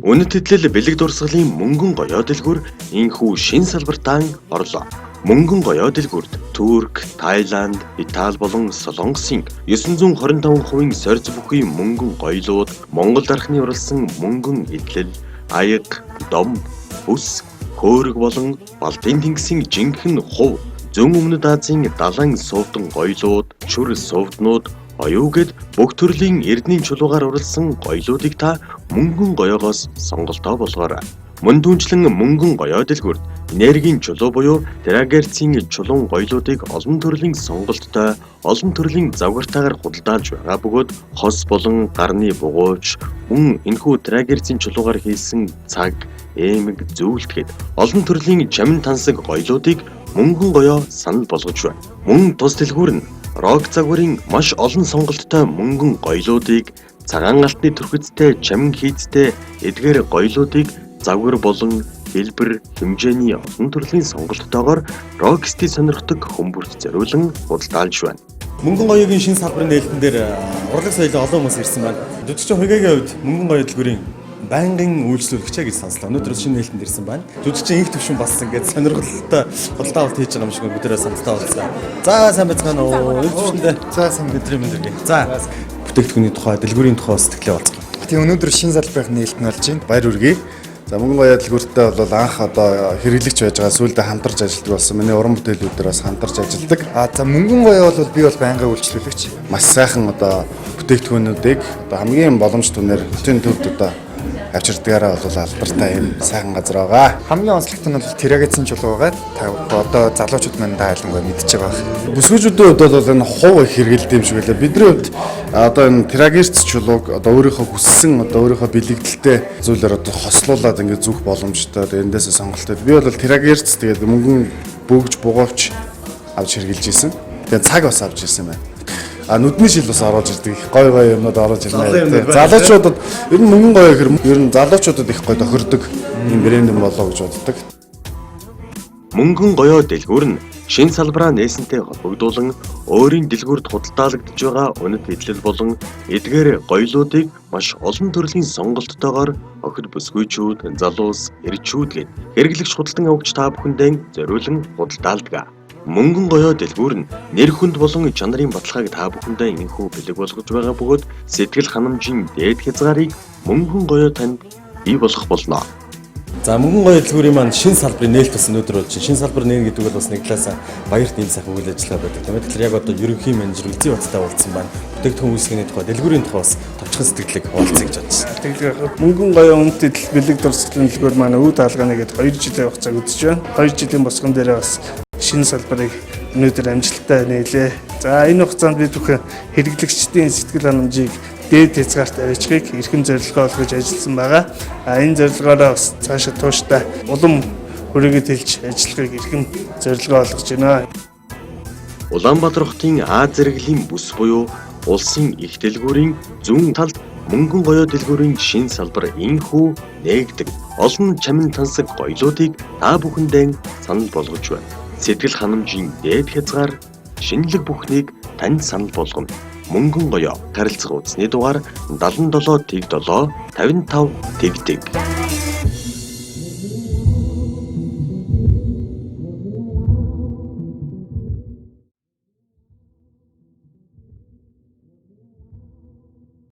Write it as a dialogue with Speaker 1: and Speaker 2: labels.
Speaker 1: Үнэт хэдлэл бэлэг дурсгалын мөнгөн гоёо дэлгүүр инхүү шин салбартаа орлоо. Мөнгөн гоёо дэлгүүрт Турк, Тайланд, Итали болон Солонгосын 925% сорьц бүхий мөнгөн гоёлууд, Монгол дархны уралсан мөнгөн эдлэл, аяг, дом, бүс, хөөрөг болон Балтийн тэнгисийн жинхэнэ хувь зүүн өмнөд Азийн далайн сувдан гоёлууд, шүр сувднууд оюугэд бүх төрлийн эрдэнийн чулуугаар уралсан гоёлуудыг та мөнгөн гоёогоос сонголтоо болгоорой. Мөн түнчлэн мөнгөн гоёо дэлгүүрт энергийн чулуу буюу терагерцийн чулуун гоёлуудыг олон төрлийн сонголттой, олон төрлийн завгартаагаар худалдаалж байгаа бөгөөд хос болон гарны бугуйч, мөн энэхүү терагерцийн чулуугаар хийсэн цаг, эмэг, зөвлөлт гээд олон төрлийн чамин тансаг гоёлуудыг мөнгөн гоёо санал болгож байна. Мөн тус дэлгүүр нь рок загварын маш олон сонголттой мөнгөн гоёлуудыг, цагаан алтны түрхэцтэй чамин хийцтэй эдгээр гоёлуудыг загвар болон хэлбэр, хэмжээний олон төрлийн сонголттойгоор рокстыг сонирхдаг хүмүүст зориулан худалдаалж байна.
Speaker 2: Мөнгөн гоёогийн шинэ салбарын нээлтэн дээр урлаг соёлын олон хүмүүс ирсэн байна. Жүжигчин Хуйгагийн хувьд мөнгөн гоёо дэлгүүрийн байнгын үйлчлүүлэгчээ гэж сонслоо. Өнөөдөр шинэ нээлтэнд ирсэн байна. Жүжигчин их төвшин бас ингээд сонирхолтой худалдаа авалт хийж байгаа юм шиг бүгдээрээ саналтай болсон. За сайн байцгаана уу? Төвшөндөө. За сайн өдрийн мэндэргээ. За бүтээгдэхүүний тухай, дэлгүүрийн тухай сэтгэлээ болцгоо.
Speaker 3: Тийм өнөөдөр шинэ салбарын нээлт нь болж байна. Баяр хүргэе. За мөнгөн гоёо дэлгүүртээ бол анх одоо хэрэглэгч байж байгаа сүүлдээ хамтарч ажилладаг болсон. Миний уран бүтээлүүдээр бас хамтарч ажилладаг. За мөнгөн гоёо бол би бол байнгын үйлчлүүлэгч. Маш сайхан одоо бүтээгдэхүүнүүдийг одоо хамгийн боломж түнээр хотын төвд одоо авчирдгаараа бол алдартай юм сайхан газар байгаа. Хамгийн онцлогтой нь бол терагерцийн чулуу байгаа. Та одоо залуучууд маань тайлангаа мэдчихэж байгаа. Бүсгүйчүүдийн хувьд бол энэ хувь их хэрэгэлдэг юм шиг байлаа. Бидний хувьд одоо энэ терагерц чулууг одоо өөрийнхөө хүссэн одоо өөрийнхөө бэлэгдэлтэй зүйлээр одоо хослуулад ингээд зүөх боломжтой. Тэгээд эндээсээ сонголттой. Би бол терагерц тэгээд мөнгөн бөгж бугуйч авч хэрэгжилж ирсэн. Тэгээд цаг бас авч ирсэн байна. Нүдний шил бас орж ирдэг. Гой юмнууд орж ирнэ. Залуучуудад ер нь мөнгөн гоёо гэхэр ер нь залуучуудад их гой тохирдог юм брэнд юм болоо гэж боддог.
Speaker 1: Мөнгөн гоёо дэлгүүр нь шинэ салбараа нээсэнтэй холбогдуулан өөрийн дэлгүүрт худалдаалагдж байгаа үнэт хэдлэл болон эдгээр гоёлуудыг маш олон төрлийн сонголттойгоор охид бүсгүйчүүд, залуус, эрчүүд гээд хэрэглэгч худалдан авагч та бүхэндээ зориулан худалдаалдаг. Мөнгөн гоёо дэлгүүр нь нэр хүнд болон чанарын баталгааг та бүхэндээ энэхүү бэлэг болгож байгаа бөгөөд сэтгэл ханамжийн дээд хязгаарыг мөнгөн гоёо танд бий болгох болно.
Speaker 2: За мөнгөн гоёо дэлгүүрийн маань шинэ салбарын нээлт бас өнөөдөр болж байна. Шинэ салбар нээн гэдэг бол бас нэг талаас баярт ийм сайхан үйл ажиллагаа байдаг. Тэгэхээр яг одоо ерөнхий менежер Үзий Баттай уулзсан байна. Бүтээгдэхүүн үүсгэний тухай, дэлгүүрийн тухай бас товчхон сэтгэлийг хуваалцъя гэж бодсон.
Speaker 4: Мөнгөн гоёо үнэтэй бэлэг дурсгалын дэлгүүр маань үүд хаалганы гээд 2 жилийн хугацааг үзэж байна. 2 жилийн босгон дээрээ бас шинэ салбарыг өнөөдөр амжилттай нээлээ. За энэ хугацаанд бид бүхэн хэрэглэгчдийн сэтгэл ханамжийг дээд хязгаарт авчирхийг эрхэм зорилгоо олгож ажилласан байгаа. Энэ зорилгоороо бас цаашаа тууштай улам хүрээгээд хэлж ажиллахыг эрхэм зорилгоо олгож байна.
Speaker 1: Улаанбаатар хотын Аз зэрэглэлийн бүс буюу улсын их дэлгүүрийн зүүн талд мөнгөн гоёо дэлгүүрийн шинэ салбар инхүү нээгдэг олон чамин тансаг гоёлуудыг та бүхэндээ санал болгож байна. Сэтгэл ханамжийн дээд хязгаар шинэлэг бүхнийг танд санал болгоно. Мөнгөн гоёо харилцах утасны дугаар 77 тэг 7 55 тэг тэг.